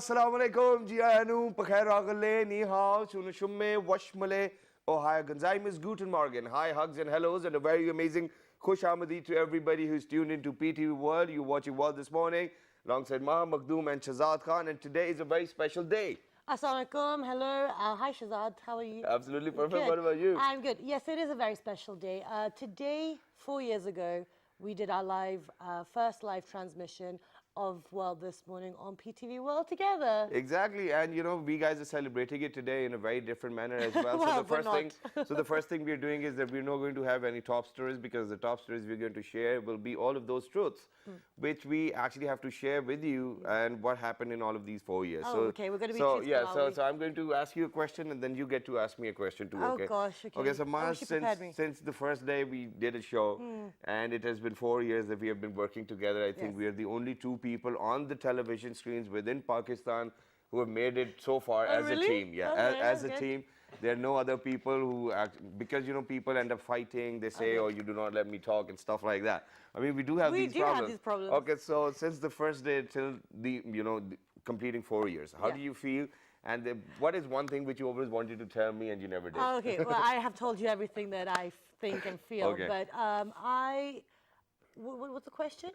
assalamu alaikum, Jianu, Pakhairagale, Ni Hao, Shunushumme, Washmale, Ohio Gonzaimus, Guten Morgen. Hi, hugs and hellos, and a very amazing Khush Ahmadi to everybody who's tuned into PTV World. You're watching World this morning, alongside Maha Makhdoom and Shahzad Khan, and today is a very special day. Assalamu alaikum. Hello. Hi, Shahzad. How are you? Absolutely perfect. Good. What about you? I'm good. Yes, it is a very special day. Today, 4 years ago, we did our first live transmission of World This Morning on PTV World together. Exactly, and you know, we guys are celebrating it today in a very different manner as well. Well, so the first thing we're doing is that we're not going to have any top stories, because the top stories we're going to share will be all of those truths, which we actually have to share with you and what happened in all of these 4 years. Oh, so, okay, we're going to be so truthful, yeah. So I'm going to ask you a question, and then you get to ask me a question too. Oh Okay? gosh. Okay. Okay. So Mars, me. since the first day we did a show, and it has been 4 years that we have been working together. I think we are the only two people on the television screens within Pakistan who have made it so far as really? a team. Yeah, Okay, as a team. There are no other people who act, because you know, people end up fighting. They say, "Oh, you do not let me talk," and stuff like that. I mean, we do have these problems. Have these problems. Okay, so since the first day till completing 4 years, how do you feel? And what is one thing which you always wanted to tell me and you never did? Oh, okay, well, I have told you everything that I think and feel, Okay. but what's the question?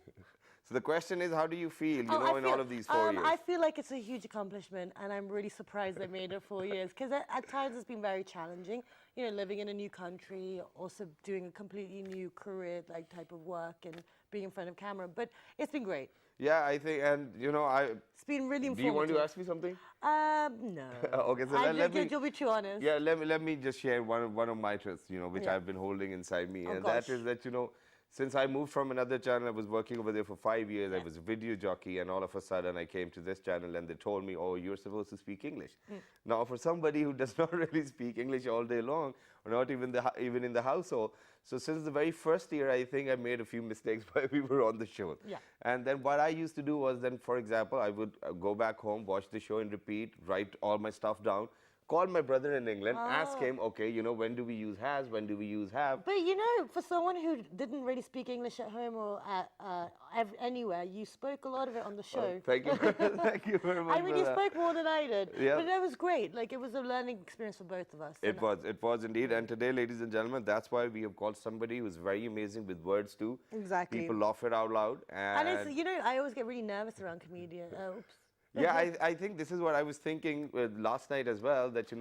So the question is, how do you feel, in all of these 4 years? I feel like it's a huge accomplishment, and I'm really surprised I made it 4 years, because at times it's been very challenging, you know, living in a new country, also doing a completely new career, like type of work, and being in front of camera, but it's been great. Yeah, I think, and you know, it's been really informative. Do you want to ask me something? No. Okay, so let me. You'll be too honest. Yeah, let me just share one of my truths, which I've been holding inside me, and that is that since I moved from another channel, I was working over there for 5 years. I was a video jockey, and all of a sudden I came to this channel, and they told me, "Oh, you're supposed to speak English." Now, for somebody who does not really speak English all day long, or not even in the household, so since the very first year, I think I made a few mistakes while we were on the show. Yeah. And then what I used to do was then, for example, I would go back home, watch the show and repeat, write all my stuff down. Call my brother in England, ask him, okay, when do we use has, when do we use have? But for someone who didn't really speak English at home or anywhere, you spoke a lot of it on the show. Thank you, thank you very much. I mean, you spoke more than I did, yeah. But that was great. Like, it was a learning experience for both of us. It was indeed. And today, ladies and gentlemen, that's why we have called somebody who's very amazing with words too. Exactly. People laugh it out loud. And it's, I always get really nervous around comedians. Oops. Yeah, I think this is what I was thinking last night as well, that,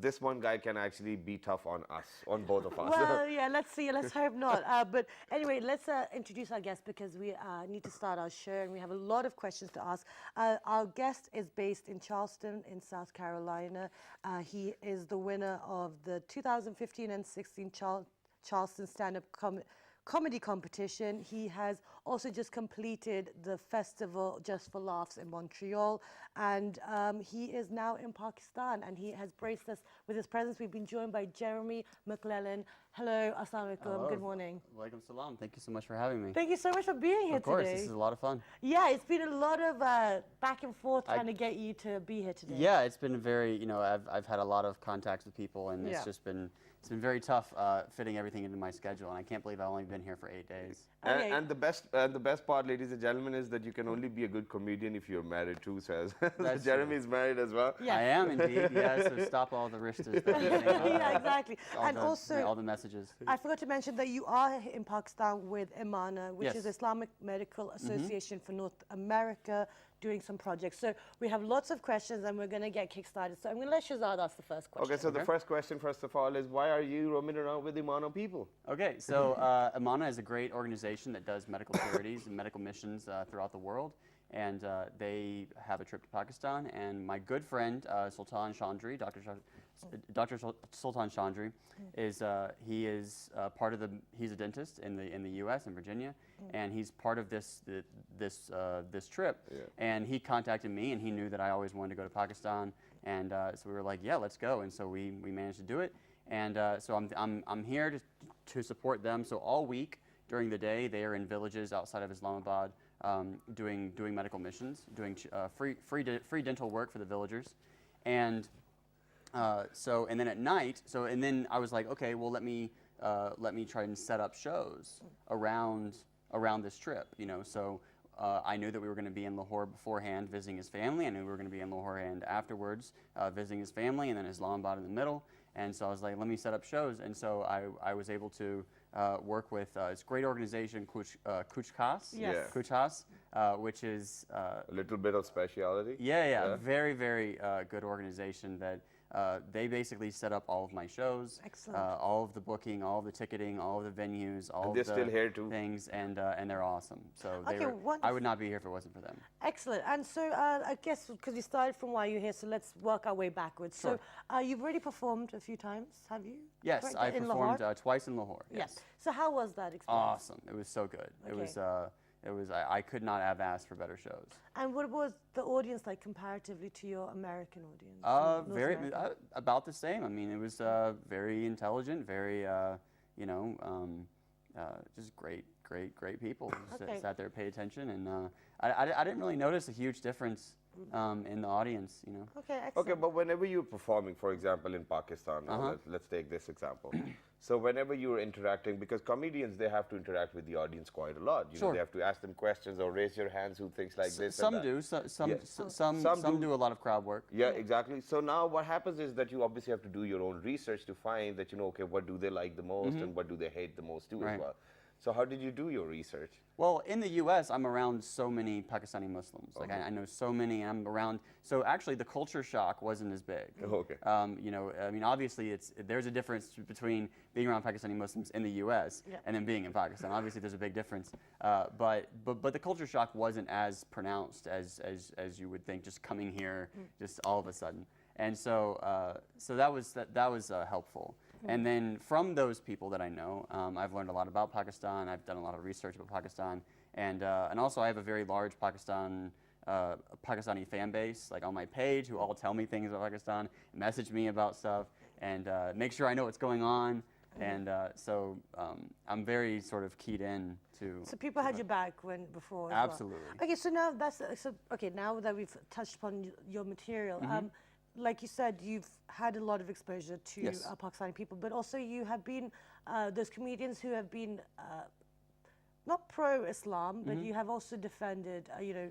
this one guy can actually be tough on us, on both of us. Well, yeah, let's see. Let's hope not. But anyway, let's introduce our guest, because we need to start our show, and we have a lot of questions to ask. Our guest is based in Charleston, in South Carolina. He is the winner of the 2015 and 16 Charleston Stand-Up Comedy Competition. He has also just completed the festival Just for Laughs in Montreal, and he is now in Pakistan, and he has graced us with his presence. We've been joined by Jeremy McClellan. Hello, assalamu alaikum. Hello. Good morning. Walaikum salam. Thank you so much for having me. Thank you so much for being here today. Of course, this is a lot of fun. Yeah, it's been a lot of back and forth trying to get you to be here today. Yeah, it's been very, I've had a lot of contacts with people, and it's been very tough fitting everything into my schedule, and I can't believe I've only been here for 8 days. Okay. And the best part, ladies and gentlemen, is that you can only be a good comedian if you're married too, says. Jeremy is married as well. Yes. I am indeed, yeah, so stop all the ristas. Yeah, exactly. All the messages. I forgot to mention that you are in Pakistan with Imana, which is Islamic Medical Association for North America, doing some projects. So we have lots of questions, and we're going to get kick-started. So I'm going to let Shahzad ask the first question. Okay, so the first question, first of all, is why are you roaming around with Imana people? Okay, so Imana is a great organization that does medical charities and medical missions throughout the world. And they have a trip to Pakistan, and my good friend Sultan Chandri, Dr. Sultan Chandri, is he's a dentist in the U.S. in Virginia, and he's part of this trip. Yeah. And he contacted me, and he knew that I always wanted to go to Pakistan, and so we were like, yeah, let's go, and so we managed to do it, and so I'm here to support them. So all week during the day, they are in villages outside of Islamabad. Doing medical missions, doing free dental work for the villagers, and then at night, and then I was like, okay, well let me try and set up shows around this trip, So I knew that we were going to be in Lahore beforehand visiting his family. I knew we were going to be in Lahore and afterwards visiting his family, and then Islamabad in the middle. And so I was like, let me set up shows. And so I was able to work with this great organization, Kuch Khas, Yes. Kuch Khas, which is A little bit of speciality. yeah. Very, very good organization that they basically set up all of my shows, Excellent. all of the booking, all of the ticketing, all of the venues, all they're of the still here too. things, and they're awesome. So Okay, I wonderful. would not be here if it wasn't for them. Excellent. And so I guess because we started from why you're here, so let's work our way backwards. Sure. So you've already performed a few times, have you? Yes, Correct? I In performed Lahore? twice in Lahore. Yes. So how was that experience? Awesome. It was so good. Okay. It was. I could not have asked for better shows. And what was the audience like comparatively to your American audience? North Very American? about the same. I mean, it was very intelligent, very just great people. Just Okay. sat there, paid attention, and I didn't really notice a huge difference in the audience. Okay, excellent. Okay, but whenever you're performing, for example, in Pakistan, now let's take this example. So whenever you're interacting, because comedians, they have to interact with the audience quite a lot. You know, Sure. they have to ask them questions or raise your hands, who things like this. Some and that. do. Some Yeah. some do a lot of crowd work. Yeah, exactly. So now what happens is that you obviously have to do your own research to find that, okay, what do they like the most and what do they hate the most too as Right. well. So how did you do your research? Well, in the U.S., I'm around so many Pakistani Muslims. Like I know so many. I'm around. So actually, the culture shock wasn't as big. Okay. I mean, obviously, there's a difference between being around Pakistani Muslims in the U.S. and then being in Pakistan. Obviously, there's a big difference. But the culture shock wasn't as pronounced as you would think, just coming here, just all of a sudden. And so that was helpful. And then from those people that I know, I've learned a lot about Pakistan. I've done a lot of research about Pakistan, and also I have a very large Pakistani fan base, like on my page, who all tell me things about Pakistan, message me about stuff, and make sure I know what's going on. And so I'm very sort of keyed in to. So people had your back before. As well. Absolutely. Okay, so now now that we've touched upon your material, like you said, you've had a lot of exposure to Yes. Pakistani people, but also you have been those comedians who have been not pro-Islam, but you have also defended,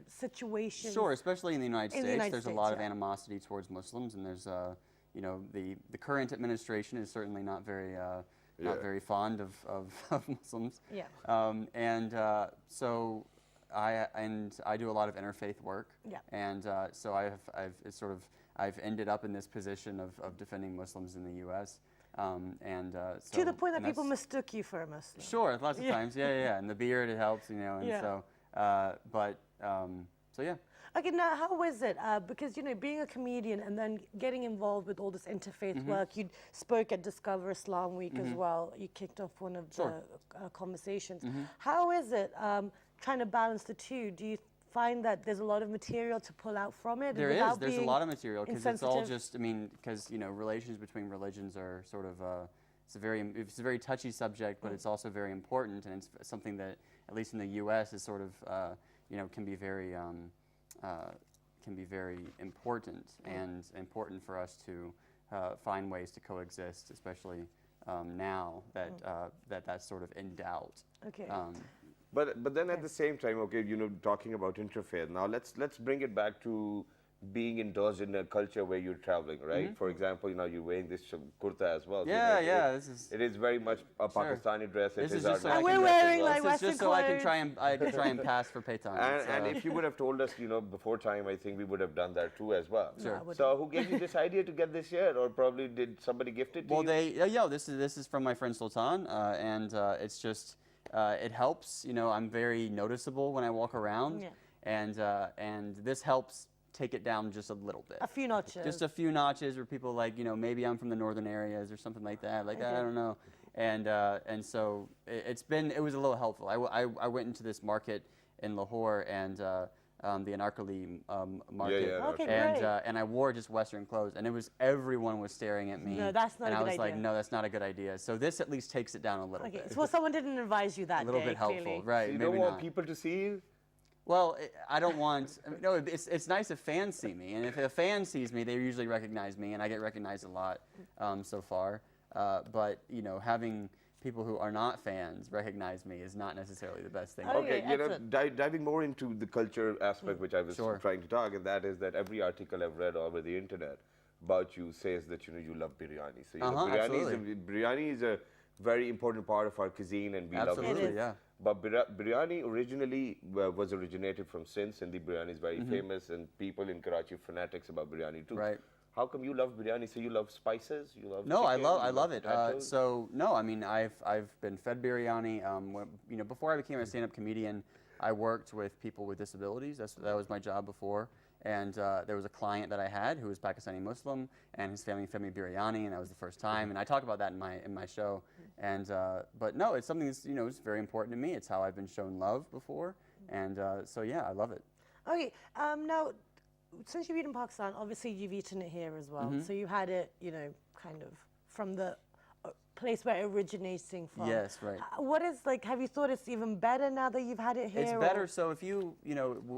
situations. Sure, especially in the United States, United there's a States, lot of yeah. animosity towards Muslims, and there's the current administration is certainly not very fond of Muslims. Yeah. So I do a lot of interfaith work. Yeah. And so I've ended up in this position of defending Muslims in the U.S. So To the point that and people that's- mistook you for a Muslim. Sure, lots of times, yeah, and the beard, it helps, and Yeah. so so yeah. Okay, now how is it? Because being a comedian and then getting involved with all this interfaith work, you spoke at Discover Islam Week as well. You kicked off one of Sure. the conversations. How is it trying to balance the two? Do you find that there's a lot of material to pull out from it? There is. without There's a being lot of material because it's all insensitive? just. I mean, because relations between religions are sort of. It's a very touchy subject, but it's also very important, and it's something that, at least in the U.S., is sort of can be very important and important for us to find ways to coexist, especially now that that's sort of in doubt. Okay. But then at the same time, okay, talking about interfaith. Now let's bring it back to being indulged in a culture where you're traveling, right? For example, you're wearing this kurta as well. Yeah, It is very much a Sure. Pakistani dress. This It is our just so I national can- dress as wearing, well. like, This is just so I can Western try and pass for Paytan. And if you would have told us, before time, I think we would have done that too as well. Sure. I wouldn't. So who gave you this idea to get this shirt, or probably did somebody gift it to Well, you? this is from my friend Sultan, and it's just it helps. I'm very noticeable when I walk around, Yeah. and this helps take it down just a little bit. A few notches. Just a few notches where people maybe I'm from the northern areas or something like that. Like I don't know, and so it was a little helpful. I went into this market in Lahore and the Anarkali market, Yeah, Okay, and great. and I wore just Western clothes, and everyone was staring at me. No, that's not and a I good was like, idea. no, that's not a good idea. So this at least takes it down a little Okay, bit. so someone didn't advise you that A little day, bit helpful, clearly. right? So you maybe don't want not. people to see you? Well, I don't want. I mean, no, it's nice if fans see me, and if a fan sees me, they usually recognize me, and I get recognized a lot so far. But having people who are not fans recognize me is not necessarily the best thing. Okay, Okay, you know, excellent. diving more into the culture aspect, which I was Sure. trying to talk, and that is that every article I've read over the internet about you says that you love biryani. So Absolutely. biryani is a very important part of our cuisine, and we love it. Absolutely, It is. yeah. But biryani originally was originated from Sindh, and the biryani is very famous, and people in Karachi are fanatics about biryani too. Right. How come you love biryani? So you love spices? You love No, chicken, I you love it. potatoes? So no, I mean I've been fed biryani. You know, before I became a stand-up comedian, I worked with people with disabilities. That was my job before. And there was a client that I had who was Pakistani Muslim, and his family fed me biryani, and that was the first time. And I talk about that in my show. And but no, it's something that's it's very important to me. It's how I've been shown love before, and so yeah, I love it. Okay, now, since you've eaten in Pakistan, obviously you've eaten it here as well. So you had it, kind of from the place where it originating from. Yes, right. What is, like, have you thought it's even better now that you've had it here? It's better. So if you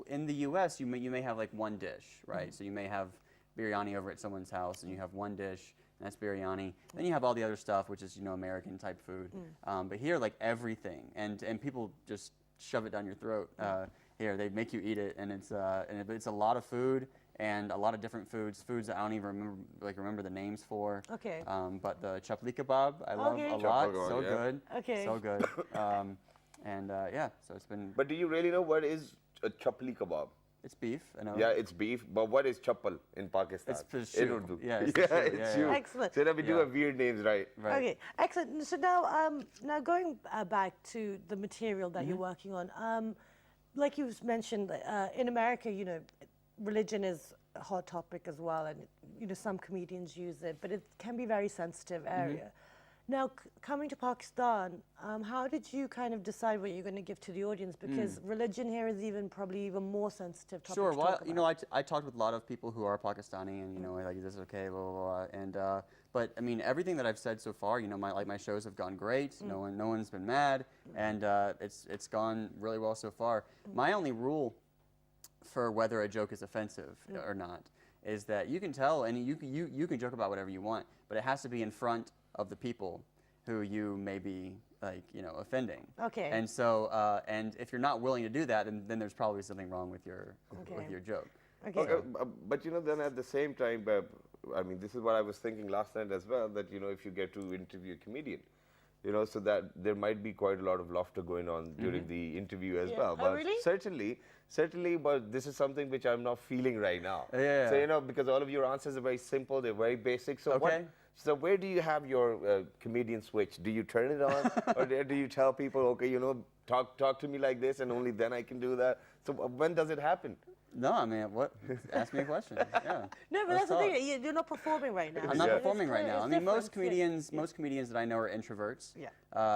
in the U.S. you may have like one dish, right? So you may have biryani over at someone's house, and you have one dish, and that's biryani. Then you have all the other stuff, which is American type food. But here, like everything, and people just shove it down your throat. Here, they make you eat it, and it's a lot of food. And a lot of different foods that I don't even remember the names for. Okay. But the chapli kebab I love Okay. a lot. Chapli kebab, So yeah. good. Okay. So good. Yeah. So it's been. But do you really know what is a chapli kebab? It's beef. I know. Yeah, it's beef. But what is chappal in Pakistan? It's In prosciutto. Urdu. Yeah, it's yeah, prosciutto. it's Yeah, you. yeah. Excellent. So now we do Yeah. have weird names, right? Right. Okay, excellent. So now going back to the material that you're working on, like you've mentioned, in America, religion is a hot topic as well, and some comedians use it, but it can be a very sensitive area. Now, coming to Pakistan, how did you kind of decide what you're going to give to the audience? Because religion here is probably even more sensitive topic. Sure. to Well, talk about. I talked with a lot of people who are Pakistani, and like, is this okay? Blah blah blah. And but I mean, everything that I've said so far, my shows have gone great. No one's been mad, and it's gone really well so far. My only rule for whether a joke is offensive or not is that you can tell, and you can joke about whatever you want, but it has to be in front of the people who you may be offending. Okay. And so, and if you're not willing to do that, then there's probably something wrong with your joke. Okay. Okay, but then at the same time, I mean, this is what I was thinking last night as well, that if you get to interview a comedian, so that there might be quite a lot of laughter going on during the interview as well. Oh, But really? certainly, but this is something which I'm not feeling right now. Yeah. So because all of your answers are very simple, they're very basic. So Okay. So where do you have your comedian switch? Do you turn it on, or do you tell people, okay, talk to me like this, and only then I can do that? So when does it happen? No, I mean, what? Ask me a question. Yeah. No, but Let's that's the talk. thing. You're not performing right now. I'm not Yeah. performing right It's now. I different, mean, most yeah. comedians that I know are introverts. Yeah.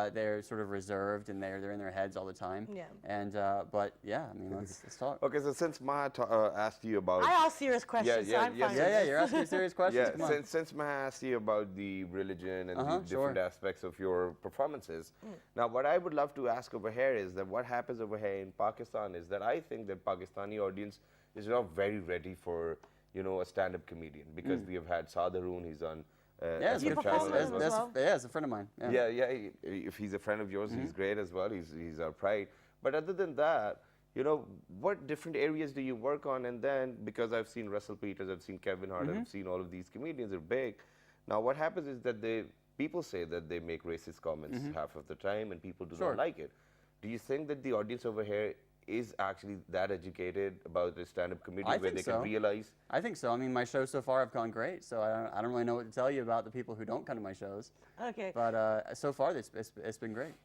They're sort of reserved, and they're in their heads all the time. Yeah. And but yeah, I mean, let's talk. Okay, so since Maha asked you about I ask serious questions, so I'm yeah, fine. Yeah, you're asking serious questions. Come on. since Maha asked you about the religion and the Sure. different aspects of your performances, now what I would love to ask over here is that what happens over here in Pakistan is that I think that Pakistani audience is not very ready for a stand-up comedian, because we have had Saad Haroon, he's on Yeah, Do you SF perform channel with as him well. as well? Yeah, it's a friend of mine. Yeah. Yeah. If he's a friend of yours, he's great as well. He's our pride. But other than that, what different areas do you work on? And then, because I've seen Russell Peters, I've seen Kevin Hart, I've seen all of these comedians are big. Now, what happens is that people say that they make racist comments half of the time, and people do Sure. not like it. Do you think that the audience over here is actually that educated about the stand-up comedian I where think they can so. realize? I think so. I mean, my shows so far have gone great, so I don't really know what to tell you about the people who don't come to my shows. Okay. But so far, it's been great.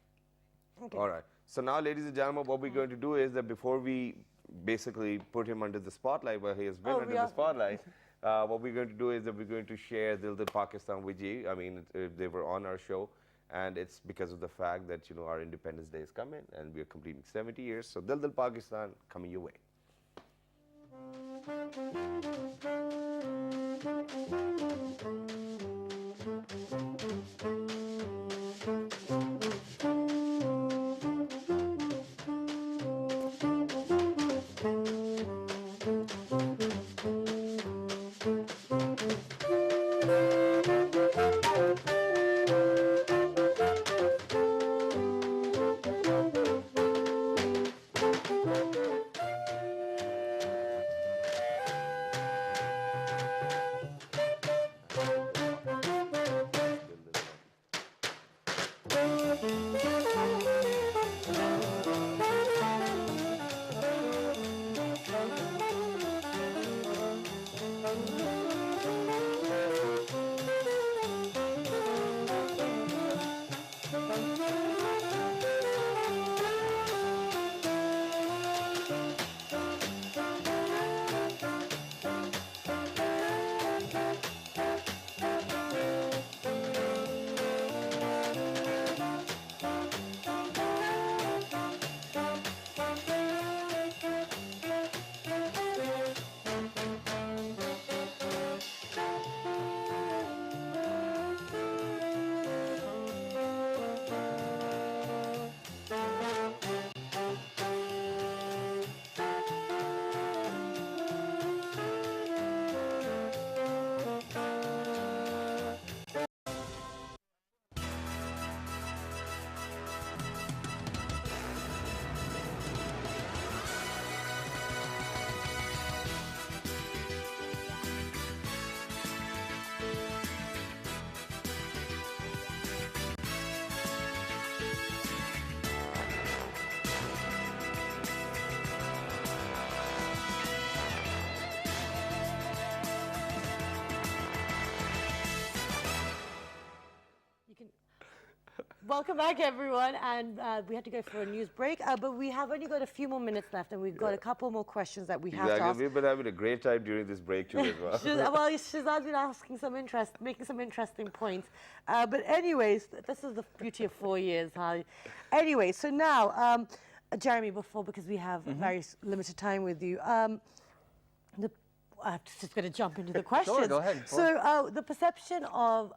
Okay. All right. So now, ladies and gentlemen, what we're going to do is that before we basically put him under the spotlight, where he has been Oh, under we the are- spotlight, what we're going to do is that we're going to share Dil Dil Pakistan with you. I mean, they were on our show, and it's because of the fact that our Independence Day is coming, and we're completing 70 years. So Dil Dil Pakistan coming your way. welcome back, everyone. And we had to go for a news break, but we have only got a few more minutes left, and we've got a couple more questions that we have to ask. We've been having a great time during this break too, as well. Shazad's been asking making some interesting points. But anyways, this is the beauty of 4 years. Anyway, so now, Jeremy, because we have very limited time with you, I'm just going to jump into the questions. Sure, go ahead. So the perception of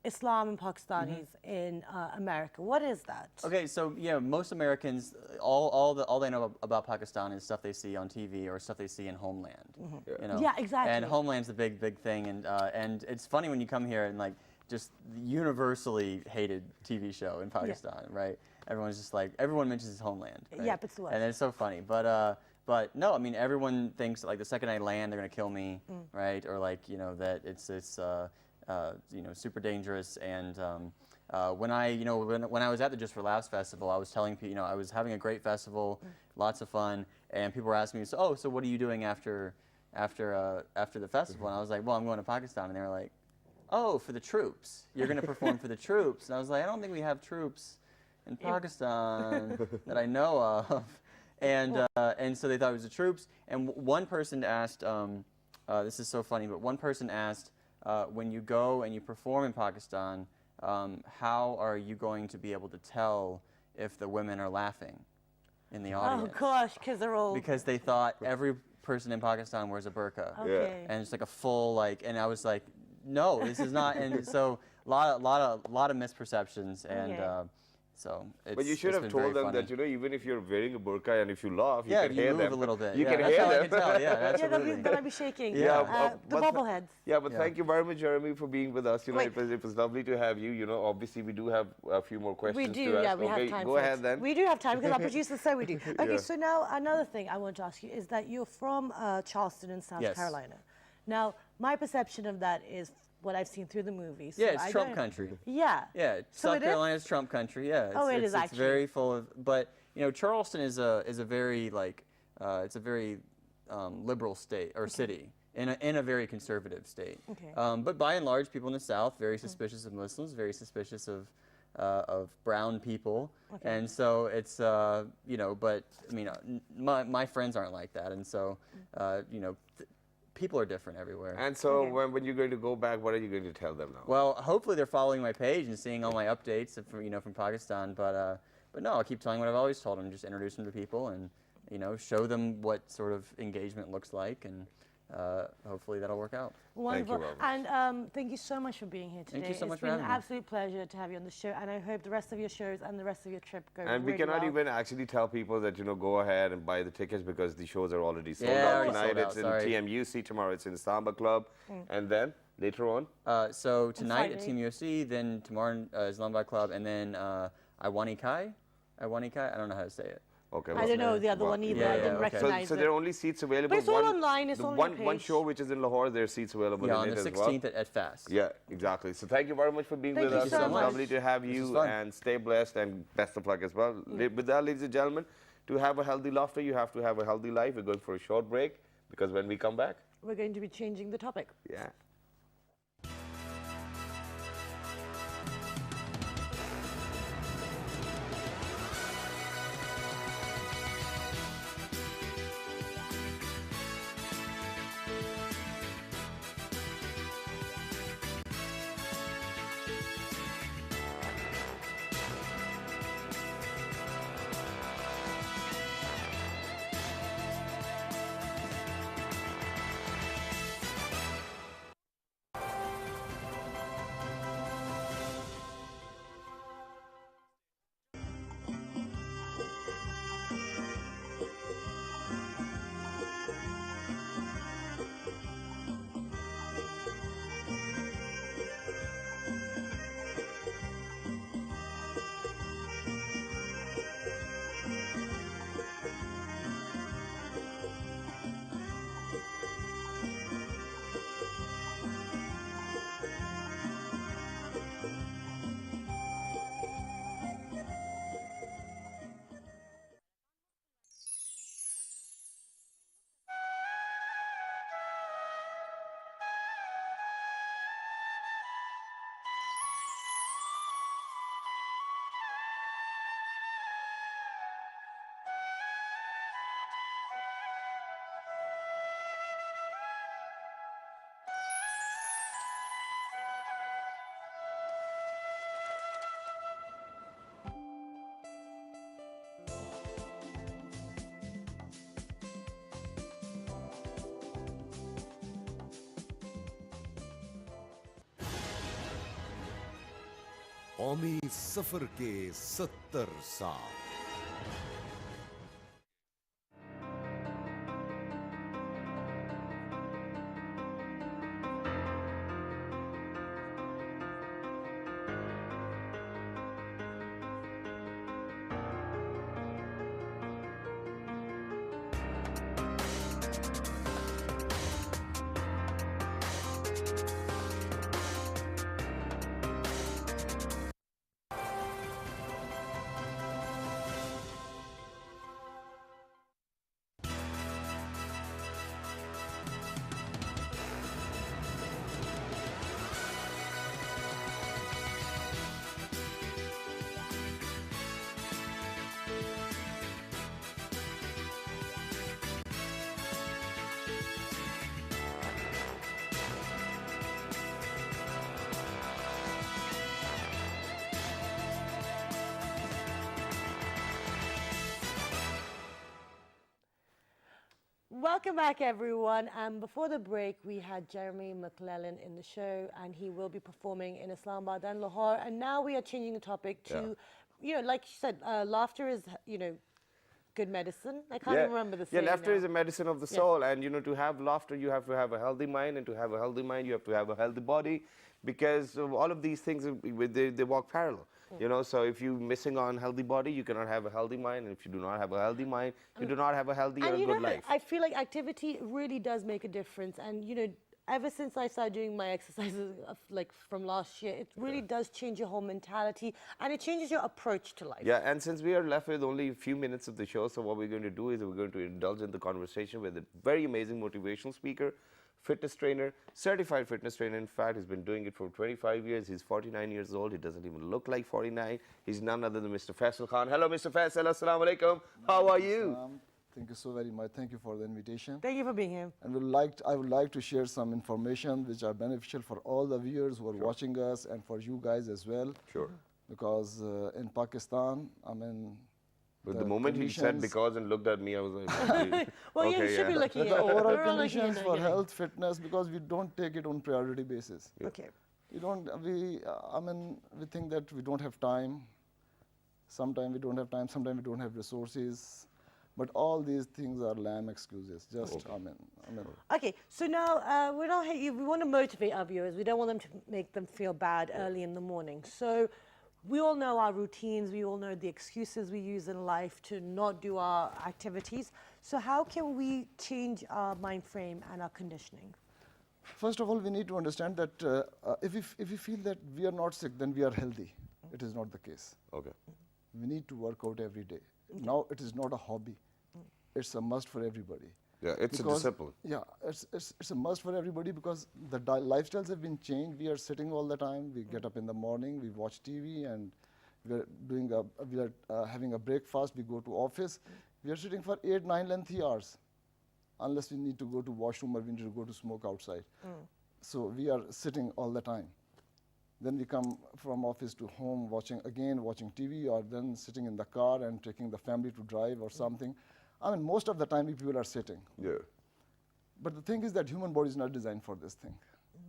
Islam and Pakistanis in America, what is that? Okay, so yeah, most Americans, all they know about Pakistan is stuff they see on TV or stuff they see in Homeland. You know? Yeah, exactly. And Homeland's the big thing, and it's funny when you come here and like just universally hated TV show in Pakistan, right? Everyone's just like everyone mentions Homeland. Right? Yeah, but it's the West. And it's so funny, but no, I mean everyone thinks like the second I land they're gonna kill me, right? Or like that it's super dangerous. And when I was at the Just for Laughs festival, I was telling people, I was having a great festival, lots of fun, and people were asking me, so what are you doing after the festival? And I was like, well, I'm going to Pakistan. And they were like, oh, for the troops. You're going to perform for the troops. And I was like, I don't think we have troops in Pakistan that I know of. And so they thought it was the troops. And one person asked, this is so funny, but one person asked, when you go and you perform in Pakistan, how are you going to be able to tell if the women are laughing in the audience? Oh gosh, because they thought every person in Pakistan wears a burqa. Okay. And it's like a full and I was like, no, this is not. And so a lot of misperceptions, and so it's. But you should have told them funny. that even if you're wearing a burqa and if you laugh, you can you hear move them. a little bit. You can that's hear how them. I can tell. Yeah, absolutely. they're gonna be shaking. Yeah, the bobbleheads. Yeah, but thank you very much, Jeremy, for being with us. It was lovely to have you. Obviously we do have a few more questions. We do, to ask. we have time. Go ahead then. We do have time because our producers say we do. Okay, Yeah. so now another thing I want to ask you is that you're from Charleston in South Carolina. Now, my perception of that is what I've seen through the movies. Yeah, it's Trump country. Yeah. Yeah, So South Carolina is Trump country. Yeah. It is it's very full of. But Charleston is a very it's a very liberal state or city in a very conservative state. Okay. But by and large, people in the South very suspicious of Muslims, very suspicious of brown people, and so it's But I mean, my friends aren't like that, and so people are different everywhere. And so when you're going to go back, what are you going to tell them now? Well, hopefully they're following my page and seeing all my updates from Pakistan. But no, I'll keep telling what I've always told them. Just introduce them to people and show them what sort of engagement looks like, and hopefully that'll work out. Wonderful. Thank you, and thank you so much for being here today. Thank you so much for having me. having It's been an absolute pleasure to have you on the show, and I hope the rest of your shows and the rest of your trip go And we really cannot well. even actually tell people that go ahead and buy the tickets because the shows are already sold Yeah, out. already Tonight sold out, it's in sorry. TMUC, tomorrow it's in Samba Club, and then later on. So tonight at Friday. Team UFC, then tomorrow Islamabad Club, and then Iwani Kai. I don't know how to say it. Okay. I don't know the other one either. I didn't okay. recognize So it. there are only seats available. But it's all online, it's the on your one page. show which is in Lahore, there are seats available Yeah, in on it the as well. 16th at FAST. Yeah, exactly. So thank you very much for being Thank with you us. so It was much. lovely to have This was you, fun. and stay blessed and best of luck as well. With that, ladies and gentlemen, to have a healthy laughter, you have to have a healthy life. We're going for a short break because when we come back, We're going to be changing the topic. yeah. कौमी सफर के 70 साल। Welcome back, everyone. Before the break, we had Jeremy McClellan in the show, and he will be performing in Islamabad and Lahore. And now we are changing the topic to, like you said, laughter is, good medicine. I can't even remember the saying. Yeah, laughter now. is a medicine of the soul, and to have laughter, you have to have a healthy mind, and to have a healthy mind, you have to have a healthy body, because all of these things they walk parallel. So if you're missing on healthy body, you cannot have a healthy mind, and if you do not have a healthy mind, you do not have a healthy or a good life. I feel like activity really does make a difference, and ever since I started doing my exercises, like from last year, it really does change your whole mentality, and it changes your approach to life. Yeah, and since we are left with only a few minutes of the show, so what we're going to do is we're going to indulge in the conversation with a very amazing motivational speaker, fitness trainer, certified fitness trainer. In fact, he's been doing it for 25 years. He's 49 years old. He doesn't even look like 49. He's none other than Mr. Faisal Khan. Hello, Mr. Faisal. Assalamu alaikum. How are you? Thank you so very much. Thank you for the invitation. Thank you for being here. And I would like to share some information which are beneficial for all the viewers who are watching us and for you guys as well. Sure. Because in Pakistan, But the moment he said because and looked at me, I was like, well, okay, you should be looking at the it. overall We're all looking conditions at for it. health, fitness, because we don't take it on priority basis. Okay. We think that we don't have time. Sometimes we don't have time. Sometimes we don't have resources. But all these things are lame excuses. Just, Okay, so now we don't hate you. We want to motivate our viewers. We don't want them to make them feel bad early in the morning. So we all know our routines. We all know the excuses we use in life to not do our activities. So how can we change our mind frame and our conditioning? First of all, we need to understand that if we feel that we are not sick, then we are healthy. It is not the case. okay. We need to work out every day. Now it is not a hobby. It's a must for everybody. Yeah, it's a discipline. Yeah, it's a must for everybody because the lifestyles have been changed. We are sitting all the time. We get up in the morning, we watch TV, and we are having a breakfast. We go to office. We are sitting for 8-9 lengthy hours, unless we need to go to washroom or we need to go to smoke outside. So we are sitting all the time. Then we come from office to home, watching TV, or then sitting in the car and taking the family to drive or something. Most of the time people are sitting. Yeah. But the thing is that human body is not designed for this thing.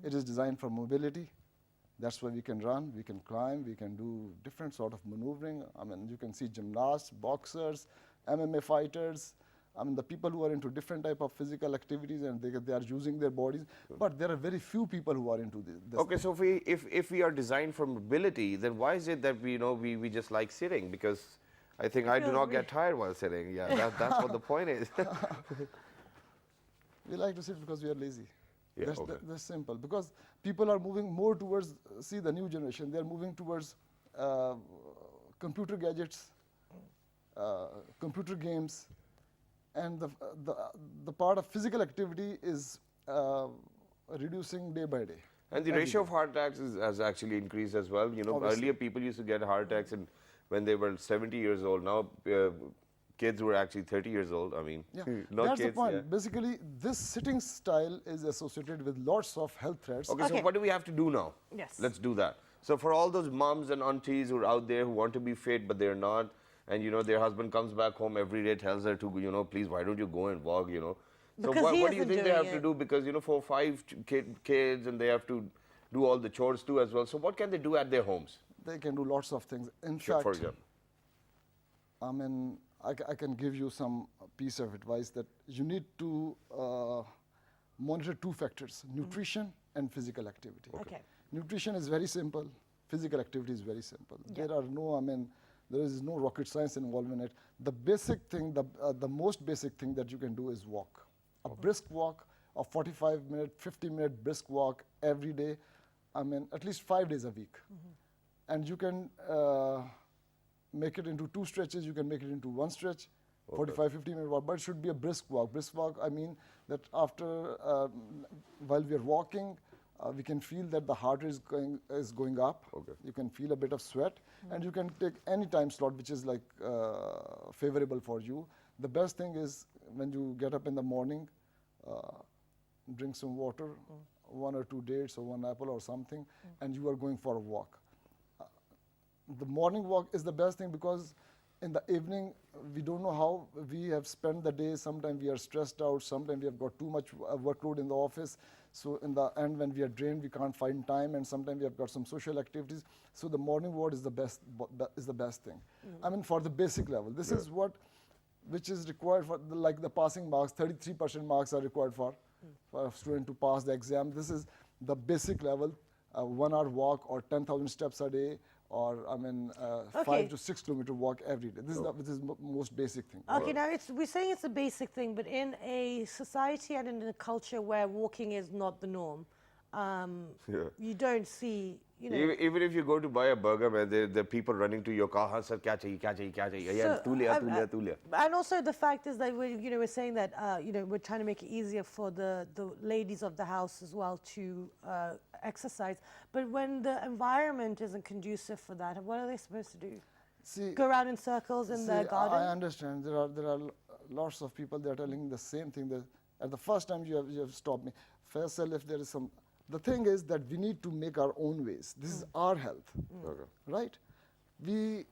It is designed for mobility. That's why we can run, we can climb, we can do different sort of maneuvering. You can see gymnasts, boxers, MMA fighters. The people who are into different type of physical activities and they are using their bodies. But there are very few people who are into this. Okay, so if we are designed for mobility, then why is it that we just like sitting? Because I think I do not get tired while sitting. Yeah, that's what the point is. We like to sit because we are lazy. Yeah, that's simple. Because people are moving more towards, see the new generation, they are moving towards computer gadgets, computer games, and the part of physical activity is reducing day by day. And the ratio of heart attacks has actually increased as well. Obviously. Earlier people used to get heart attacks when they were 70 years old. Now kids were actually 30 years old. Yeah, not that's kids. the point. Yeah. Basically, this sitting style is associated with lots of health threats. Okay, so what do we have to do now? Yes. Let's do that. So for all those moms and aunties who are out there who want to be fit but they're not, and their husband comes back home every day, tells her to, please, why don't you go and walk, So Because what he do you isn't think they doing have it. to do? Because, 4 or 5 kids and they have to do all the chores too as well. So what can they do at their homes? they can do lots of things. In Sure, for fact, example. I mean, I can give you some piece of advice that you need to monitor two factors, nutrition and physical activity. Okay. Nutrition is very simple. Physical activity is very simple. Yeah. There are no, I mean, there is no rocket science involved in it. The basic thing, the most basic thing that you can do is walk. A brisk walk, a 45-minute, 50-minute brisk walk every day. I mean, at least 5 days a week. And you can make it into 2 stretches. You can make it into 1 stretch, 45, 50-minute walk. But it should be a brisk walk. Brisk walk, I mean that after, while we are walking, we can feel that the heart is going up. Okay. You can feel a bit of sweat, and you can take any time slot which is like favorable for you. The best thing is when you get up in the morning, drink some water, 1 or 2 dates or 1 apple or something, and you are going for a walk. The morning walk is the best thing because in the evening, we don't know how we have spent the day. Sometimes we are stressed out. Sometimes we have got too much workload in the office. So in the end, when we are drained, we can't find time. And sometimes we have got some social activities. So the morning walk is the best thing. I mean, for the basic level, this is which is required for like the passing marks. 33% marks are required for a student to pass the exam. This is the basic level. 1 hour walk or 10,000 steps a day, or I mean, 5 to 6 kilometer walk every day. This is the most basic thing. Okay, now we're saying it's a basic thing, but in a society and in a culture where walking is not the norm, you don't see, you know. Even if you go to buy a burger, man, the people running to your car, "Haan, sir, kya chahiye, kya chahiye, kya chahiye?" Yeah, tu liya. And also the fact is that we're saying that we're trying to make it easier for the ladies of the house as well to exercise. But when the environment isn't conducive for that, what are they supposed to do? See, Go around in circles in the garden? I understand. There are lots of people that are telling the same thing. That at the first time you have stopped me. Faisal, if there is some, the thing is that we need to make our own ways. This is our health, right? We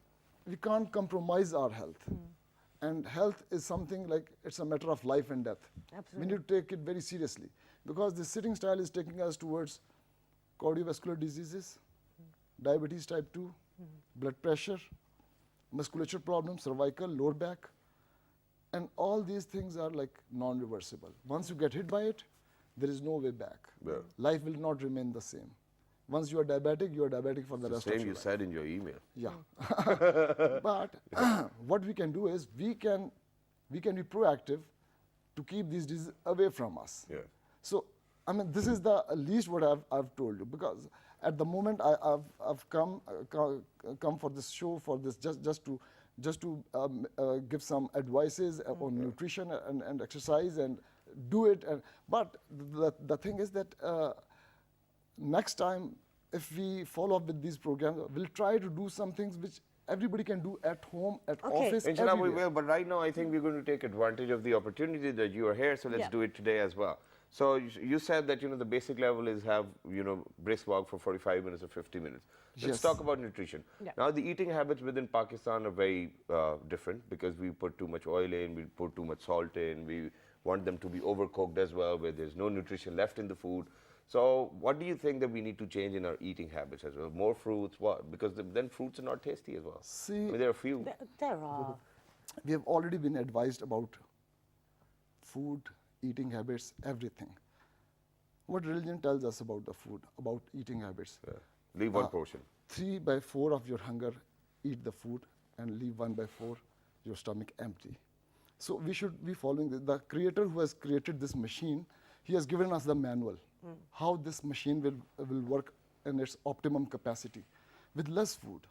can't compromise our health. And health is something like it's a matter of life and death. Absolutely. We need to take it very seriously because the sitting style is taking us towards cardiovascular diseases, diabetes type 2, blood pressure, musculature problems, cervical, lower back, and all these things are like non-reversible. Once you get hit by it, there is no way back. Yeah. Life will not remain the same. Once you are diabetic for the rest of your life. Same you said in your email. Yeah. But what we can do is we can be proactive to keep these diseases away from us. Yeah. So, I mean, this is the least what I've told you, because at the moment I've come for this show, for this just to give some advices on nutrition and exercise and do it. But the thing is that next time, if we follow up with these programs, we'll try to do some things which everybody can do at home, at office, Inshallah, we everywhere. will. But right now, I think we're going to take advantage of the opportunity that you are here. So let's do it today as well. So you said that the basic level is have brisk walk for 45 minutes or 50 minutes. Let's Yes. talk about nutrition. Yeah. Now the eating habits within Pakistan are very different because we put too much oil in, we put too much salt in, we want them to be overcooked as well, where there's no nutrition left in the food. So what do you think that we need to change in our eating habits as well? More fruits, what? Because then fruits are not tasty as well. See, I mean, there are a few. There are. we have already been advised about food, eating habits, everything. What religion tells us about the food, about eating habits? Leave one portion. 3 by 4 of your hunger, eat the food, and leave 1 by 4 your stomach empty. So we should be following this. The creator who has created this machine, he has given us the manual, how this machine will work in its optimum capacity, with less food,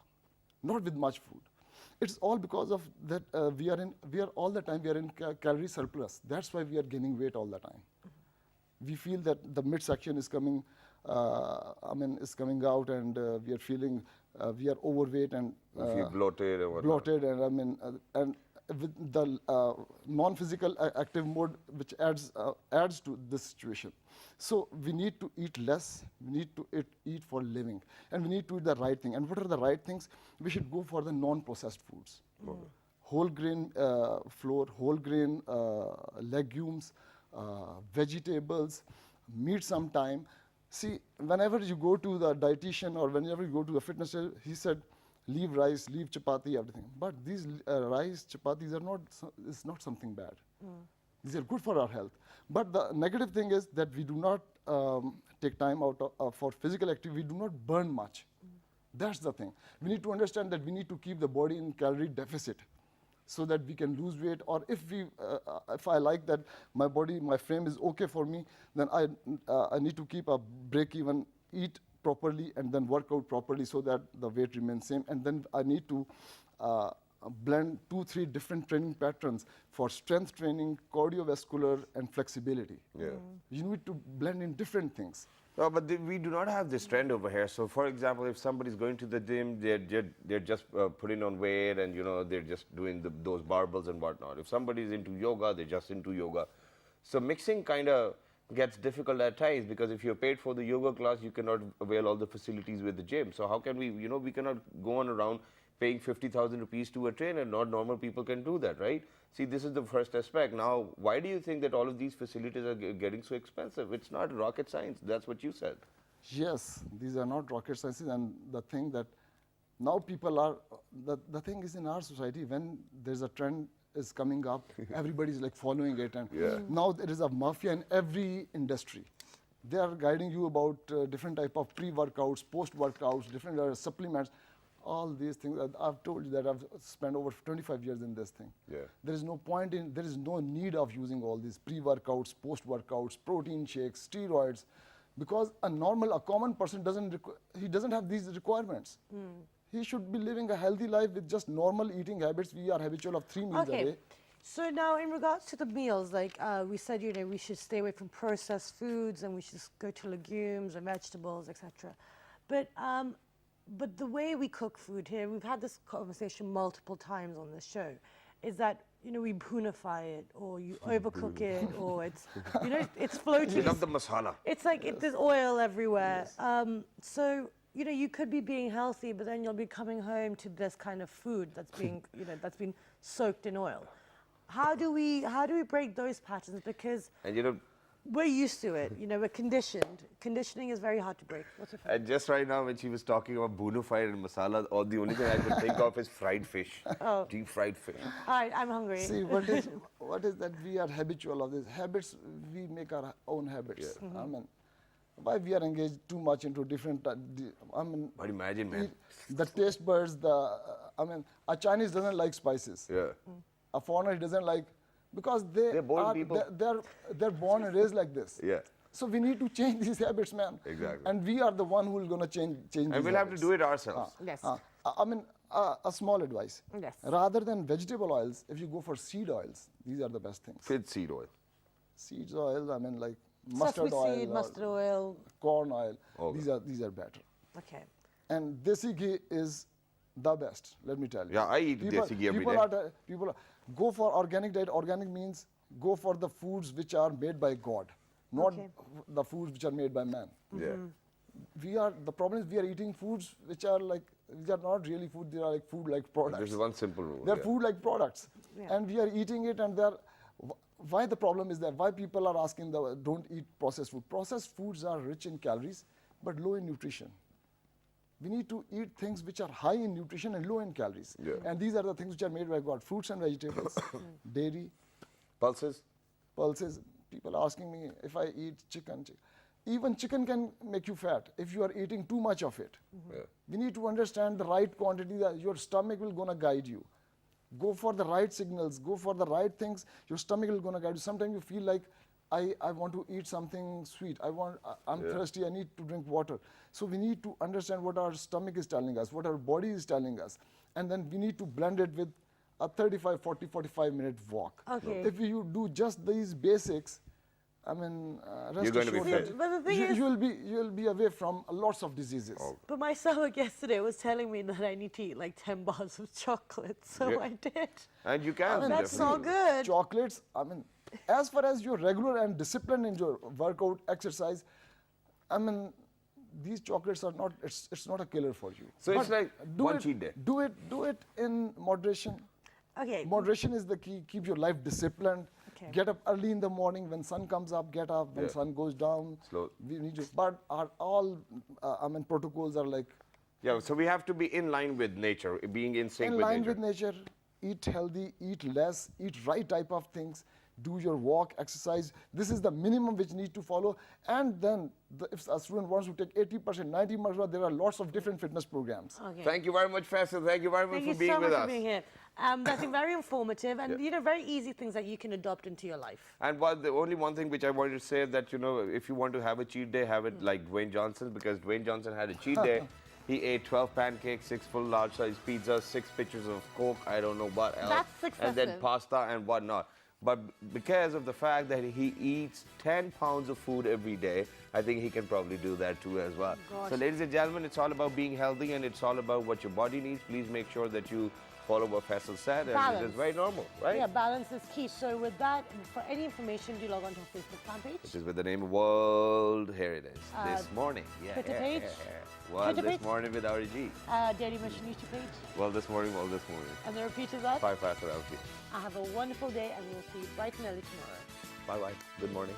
not with much food. It's all because of that we are all the time, we are in calorie surplus. That's why we are gaining weight all the time. We feel that the midsection is coming, is coming out, and we are feeling we are overweight and We feel bloated or whatnot. bloated, and and with the non-physical active mode, which adds to this situation. So we need to eat less. We need to eat for living, and we need to eat the right thing. And what are the right things? We should go for the non-processed foods, whole grain flour, whole grain legumes, vegetables, meat sometime. See, whenever you go to the dietitian or whenever you go to a fitness trainer, he said, leave rice, leave chapati, everything. But these rice, chapatis are not, it's not something bad. These are good for our health. But the negative thing is that we do not take time out for physical activity. We do not burn much. That's the thing. We need to understand that we need to keep the body in calorie deficit so that we can lose weight. Or if I like that my body, my frame is okay for me, then I need to keep a break even, eat properly, and then work out properly so that the weight remains same. And then I need to blend 2-3 different training patterns for strength training, cardiovascular, and flexibility. Yeah. You need to blend in different things. No, but we do not have this trend over here. So, for example, if somebody's going to the gym, they're just putting on weight, and they're just doing those barbells and whatnot. If somebody's into yoga, they're just into yoga. So mixing kind of gets difficult at times, because if you're paid for the yoga class, you cannot avail all the facilities with the gym. So how can we, we cannot go on around paying 50,000 rupees to a trainer. Not normal people can do that, right? See, this is the first aspect. Now, why do you think that all of these facilities are getting so expensive? It's not rocket science. That's what you said. Yes, these are not rocket sciences. And the thing that now people are, the thing is in our society, when there's a trend is coming up, everybody's like following it. And now there is a mafia in every industry. They are guiding you about different type of pre-workouts, post-workouts, different supplements. All these things. I've told you that I've spent over 25 years in this thing. Yeah. There is no point in, there is no need of using all these pre-workouts, post-workouts, protein shakes, steroids, because a common person doesn't have these requirements. He should be living a healthy life with just normal eating habits. We are habitual of 3 meals a day. So now, in regards to the meals, like we said, we should stay away from processed foods, and we should go to legumes and vegetables, etc. But the way we cook food here, we've had this conversation multiple times on this show, is that we bhunify it, or you overcook it, or it's it's floating. We love the masala. It's like there's oil everywhere. So you could be being healthy, but then you'll be coming home to this kind of food that's being that's been soaked in oil. How do we break those patterns? Because we're used to it, we're conditioned. Conditioning is very hard to break. What's your And just right now, when she was talking about bhunified and masala, the only thing I could think of is fried fish, deep fried fish. All right, I'm hungry. See, what is that we are habitual of these habits? We make our own habits. I mean, why we are engaged too much into different, But imagine, man. the taste buds, a Chinese doesn't like spices. Yeah. A foreigner doesn't like, because They're bold people. They're born and raised like this. Yeah. So we need to change these habits, man. Exactly. And we are the one who is going to change And these we'll have to habits. do it ourselves. Yes. A small advice. Yes. Rather than vegetable oils, if you go for seed oils, these are the best things. With seed oil. Seeds oil, like mustard Sesame oil, seed, or mustard oil. corn oil. Okay. These are better. Okay. And desi ghee is the best. Let me tell you. Yeah, I eat desi ghee every day. Go for organic diet. Organic means go for the foods which are made by God, not the foods which are made by man. Yeah. The problem is we are eating foods which are not really food. They are like food like products. There's one simple rule. They're food like products, Yeah. and we are eating it, and why the problem is that why people are asking don't eat processed food. Processed foods are rich in calories but low in nutrition. We need to eat things which are high in nutrition and low in calories. Yeah. And these are the things which are made by God. Fruits and vegetables, dairy, Pulses? pulses. People are asking me if I eat chicken. Even chicken can make you fat if you are eating too much of it. Yeah. We need to understand the right quantity that your stomach will gonna guide you. Go for the right signals, go for the right things, your stomach will gonna guide you. Sometimes you feel like, I want to eat something sweet. I'm thirsty, I need to drink water. So we need to understand what our stomach is telling us, what our body is telling us. And then we need to blend it with a 35, 40, 45-minute walk. Okay. If you do just these basics, rest You're going to be assured fit. But the thing you, is, you'll be away from lots of diseases. but my stomach yesterday was telling me that I need to eat like 10 bars of chocolate, so Yeah. I did. And you can. That's so definitely. good. Chocolates, as far as you're regular and disciplined in your workout, exercise, these chocolates are not, it's not a killer for you. So it's But like do one it- cheat day. Do it in moderation. Okay. Moderation is the key. Keep your life disciplined. Okay. Get up early in the morning. When sun comes up, get up. When sun goes down, Slow. we need to. But all, protocols are like Yeah, so we have to be in line with nature, being in sync in with line nature. with nature. Eat healthy, eat less, eat right type of things. Do your walk, exercise. This is the minimum which need to follow. And then, if a student wants to take 80%, 90%, there are lots of different fitness programs. Okay. Thank you very much, Faisal. Thank you very much Thank for you being so with much us. for being here. That's been very informative and very easy things that you can adopt into your life. And the only one thing which I wanted to say that, if you want to have a cheat day, have it like Dwayne Johnson, because Dwayne Johnson had a cheat day. He ate 12 pancakes, 6 full large-size pizzas, 6 pitchers of Coke, I don't know what else. That's and then excessive. pasta and whatnot. But because of the fact that he eats 10 pounds of food every day, I think he can probably do that too as well. Gosh. So ladies and gentlemen, it's all about being healthy and it's all about what your body needs. Please make sure that you follow what Faisal said, and it Balance. is very normal, right? Yeah, balance is key. So with that, for any information, do log on to our Facebook fan page. Which is with the name of World, here it is, this morning. Yeah, Twitter yeah, page? yeah, yeah. Well, Twitter this page? morning with RG. Daily Mission YouTube page. Well, this morning, well, this morning. And the repeat is that. 5 Faisal LG. Have a wonderful day and we'll see you bright and early tomorrow. Bye-bye. Good morning.